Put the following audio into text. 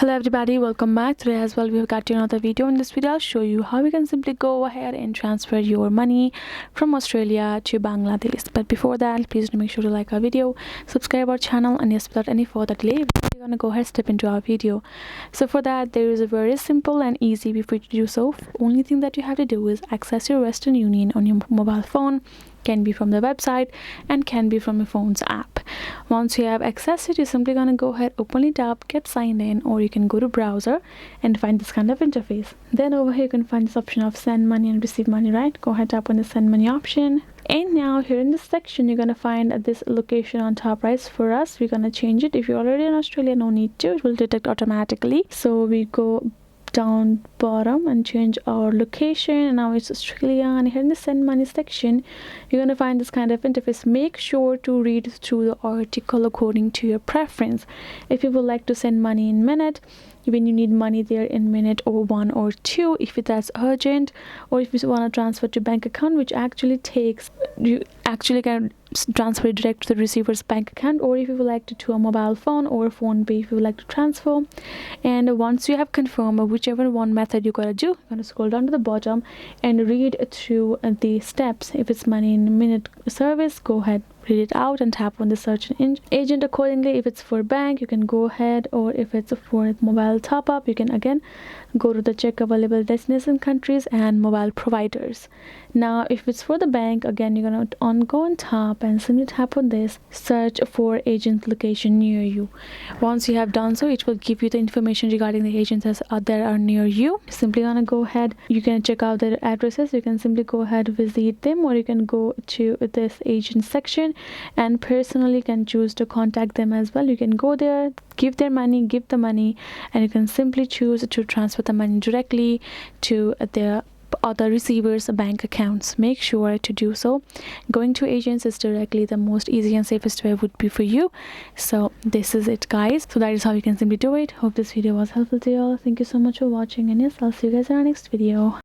Hello everybody, welcome back. Today as well we have got another video. In this video I'll show you how we can simply go ahead and transfer your money from Australia to Bangladesh. But before that, please do make sure to like our video, subscribe our channel, and yes, without any further delay we're gonna go ahead step into our video. So for that, there is a very simple and easy way for you to do so. Only thing that you have to do is access your Western Union on your mobile phone. Can be from the website and can be from your phone's app. Once you have accessed it, you're simply gonna go ahead, open it up, get signed in, or you can go to browser and find this kind of interface. Then over here you can find this option of send money and receive money, right? Go ahead, tap on the send money option. And now here in this section you're gonna find this location on top, right? For us, we're gonna change it. If you're already in Australia, no need to, it will detect automatically. So we go down bottom and change our location, and now it's Australia. And here in the send money section you're going to find this kind of interface. Make sure to read through the article according to your preference. If you would like to send money in minute, when you need money there in minute or 1 or 2, if that's urgent, or if you want to transfer to bank account, which actually takes, you actually can transfer it direct to the receiver's bank account, or if you would like to a mobile phone or phone pay if you would like to transfer. And once you have confirmed whichever one method you gotta do, you're gonna scroll down to the bottom and read through the steps. If it's money in a minute service, go ahead, read it out and tap on the search agent accordingly. If it's for bank, you can go ahead, or if it's for mobile top up, you can again go to the check available destination countries and mobile providers. Now if it's for the bank, again you're gonna go on top and simply tap on this search for agent location near you. Once you have done so, it will give you the information regarding the agents that are near you. Simply gonna go ahead, you can check out their addresses, you can simply go ahead, visit them, or you can go to this agent section and personally can choose to contact them as well. You can go there, give the money, and you can simply choose to transfer the money directly to their other receivers' bank accounts. Make sure to do so. Going to agents is directly the most easy and safest way would be for you. So this is it, guys. So that is how you can simply do it. Hope this video was helpful to you all. Thank you so much for watching, and yes, I'll see you guys in our next video.